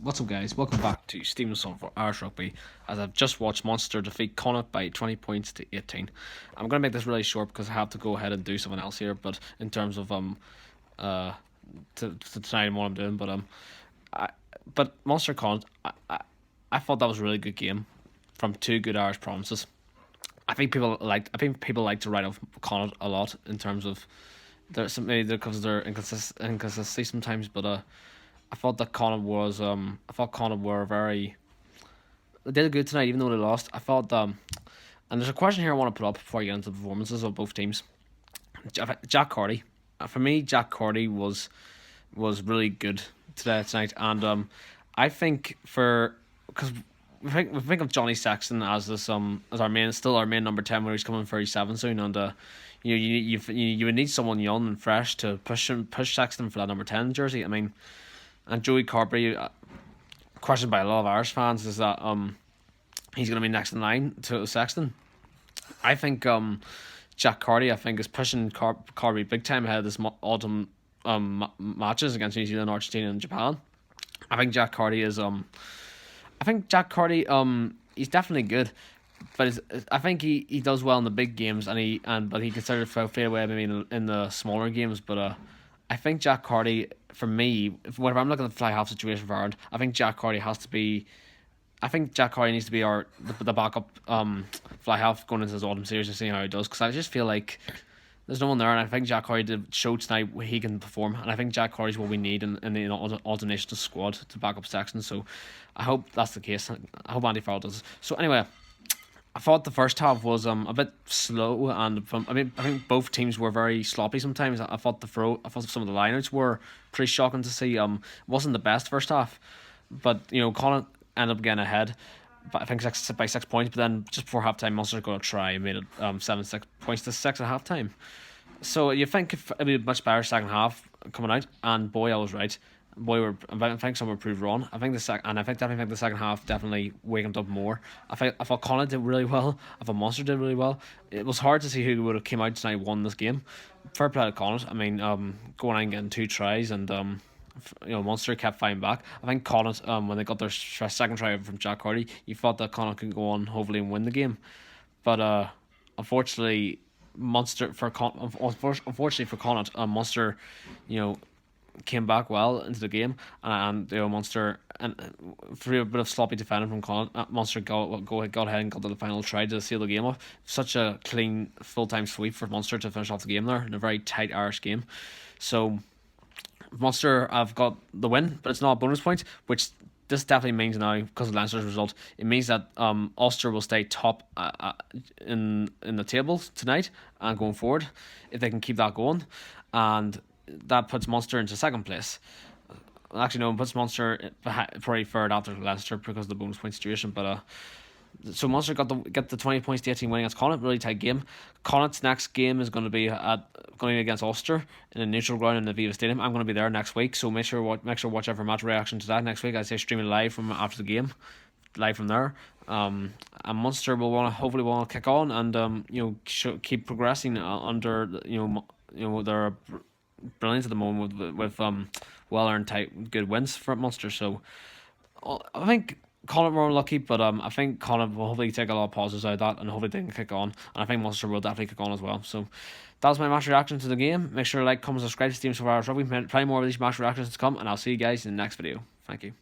What's up, guys? Welcome back to Stevenson for Irish Rugby. As I've just watched Munster defeat Connacht by 20 points to 18. I'm gonna make this really short because I have to go ahead and do something else here. But in terms of to tonight and what I'm doing, but Munster Connacht, I thought that was a really good game from two good Irish provinces. I think people like to write off Connacht a lot in terms of maybe because of their inconsistency sometimes, but I thought that Connacht was I thought Connacht were very, they did good tonight even though they lost. I thought and there's a question here I want to put up before I get into the performances of both teams. Jack Carty, for me, Jack Carty was really good tonight, and I think because we think of Johnny Sexton as this as our main number 10 when he's coming 37 soon, and you would need someone young and fresh to push Sexton for that number 10 jersey. I mean, and Joey Carberry, questioned by a lot of Irish fans, is that he's going to be next in line to Sexton. I think Jack Carty, I think, is pushing Carberry big time ahead of this autumn matches against New Zealand, Argentina, and Japan. I think Jack Carty is he's definitely good, but I think he does well in the big games, but he considered fade away maybe in the smaller games. But I think Jack Carty, for me, whenever I'm looking at the fly half situation for Ireland, I think Jack Carty needs to be the backup fly half going into this autumn series and seeing how he does, because I just feel like there's no one there, and I think Jack Carty did show tonight he can perform, and I think Jack Carty's what we need in the Autumn Nations squad to back up Sexton. So I hope that's the case. I hope Andy Farrell does. So anyway, I thought the first half was a bit slow, and I think both teams were very sloppy sometimes. I thought some of the lineouts were pretty shocking to see. Wasn't the best first half, but Connacht ended up getting ahead. But I think by 6 points. But then just before halftime, Munster got a try and made it 6 points to 6 at halftime. So you think it'd be a much better second half coming out, and boy, I was right. I think some were proved wrong. I think the second half definitely wakened up more. I thought Connacht did really well. I thought Munster did really well. It was hard to see who would have came out tonight and won this game. Fair play to Connacht. I mean, going out and getting 2 tries, and Munster kept fighting back. I think Connacht, when they got their second try from Jack Carty, you thought that Connacht could go on hopefully and win the game, but unfortunately, for Connacht, Munster, came back well into the game, and Munster, and through a bit of sloppy defending from Connacht, Munster got ahead and got to the final try to seal the game off. Such a clean full-time sweep for Munster to finish off the game there in a very tight Irish game. So Munster have got the win, but it's not a bonus point, which this definitely means now, because of Leinster's result, it means that Ulster will stay top in the table tonight and going forward, if they can keep that going, and that puts Munster into second place. Actually, no, it puts Munster probably third after Leinster because of the bonus point situation. But so Munster get the 20 points to 18 winning against Connacht, really tight game. Connacht's next game is going to be against Ulster in a neutral ground in the Viva Stadium. I'm going to be there next week, so make sure watch out for match reaction to that next week. I'd say streaming live from after the game, live from there. And Munster will hopefully want to kick on and keep progressing under they're brilliant at the moment with well earned tight good wins for Munster. So I think Connacht were unlucky, but I think Connacht will hopefully take a lot of positives out of that, and hopefully they can kick on, and I think Munster will definitely kick on as well. So that was my match reaction to the game. Make sure to like, comment, subscribe to Steam so far. Plenty more of these match reactions to come, and I'll see you guys in the next video. Thank you.